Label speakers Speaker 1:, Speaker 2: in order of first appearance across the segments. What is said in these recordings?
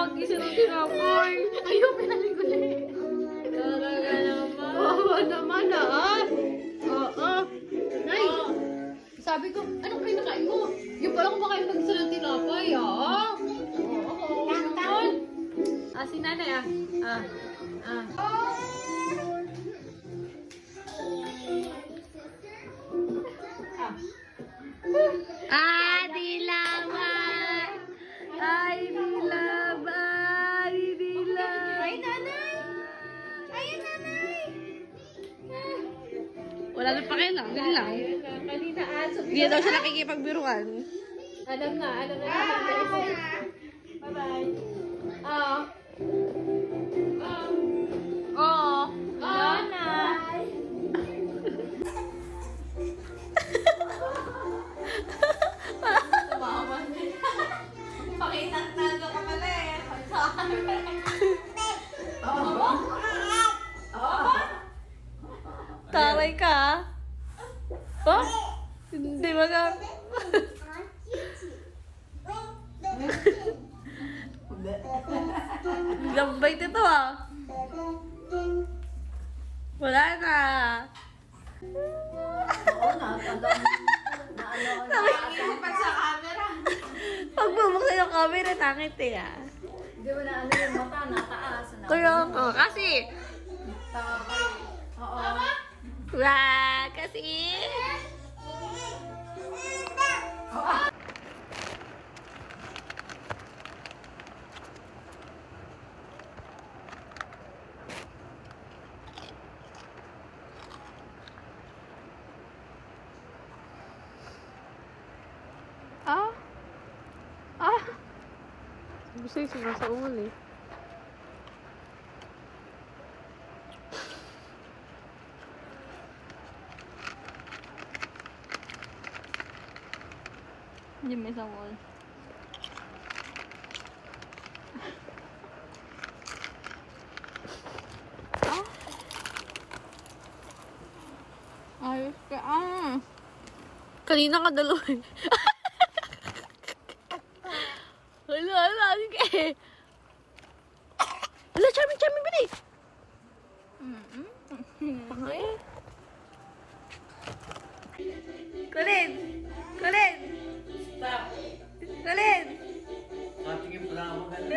Speaker 1: mag-isa ng tinapay.
Speaker 2: Ayaw, pinaliguli.
Speaker 1: Talaga naman.
Speaker 2: Oo naman Oo. Nay, sabi ko, anong kayo nakain mo? Yung pala kumakain mag-isa ng tinapay, Oo naman.
Speaker 1: Si nanay
Speaker 2: Dilawan! Ay, dilawan! Dilawan! Ay, nanay! Ay, nanay!
Speaker 1: Wala na pa kayo lang. Ganun lang.
Speaker 2: Kanina,
Speaker 1: Hindi daw siya nakikipagbiruan.
Speaker 2: alam na. Bye-bye.
Speaker 3: Pakitang-tago ka pala eh.
Speaker 1: Taray ka. Oh? Hindi ba Gambay ito Wala na.
Speaker 3: Oo na. Nakikipag sa camera.
Speaker 1: Pag bubuksan yung camera, tangit
Speaker 3: Hindi mo na ano yung mata, nataas.
Speaker 1: Kaya kasi.
Speaker 3: Oo.
Speaker 1: Kasi. Gusto yung nasa umul Hindi may sa wall. Ayos ka. Kanina ka dalawa Hala, sige. Hala, charming, bili. Pangay. Kulin.
Speaker 3: Stop.
Speaker 1: Kulin.
Speaker 3: Matigil pa lang ako ganun.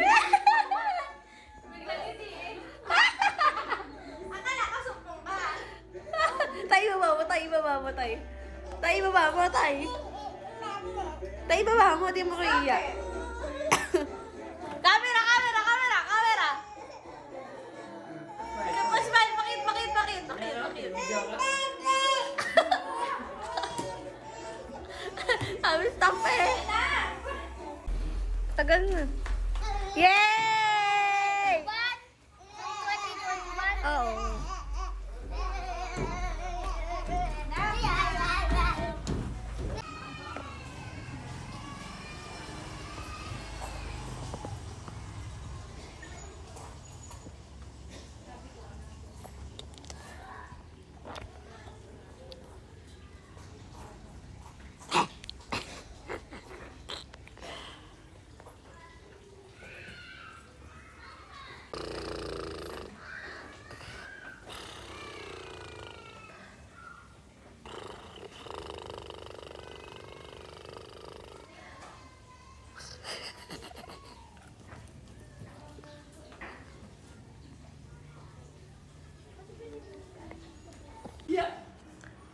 Speaker 2: Akala ka sumpong ka.
Speaker 1: Tayo baba mo. Tayo baba mo, di mo ko iiyak. Camera! Smile, bakit? Sabi, stop Tagal na. Yay! Oo.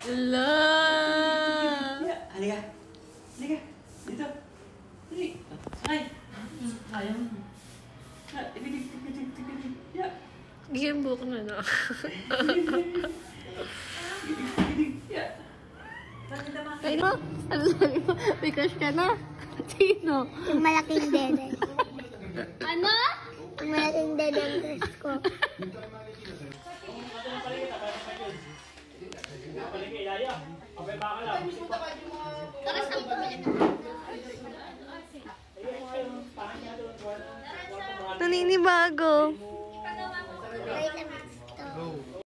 Speaker 1: Ala!
Speaker 3: Halika. Dito. Dali. Ay. Ayaw mo. Tigidig. Ya.
Speaker 1: Gigyan buhok na no.
Speaker 3: Tigidig. Ya.
Speaker 1: Ay no? Ano sabi mo? May crush ka na? Sino?
Speaker 4: Yung malaking dede.
Speaker 1: Ano?
Speaker 4: Yung malaking dede ang crush ko.
Speaker 2: Taras ang pamilya.
Speaker 1: Naninibago.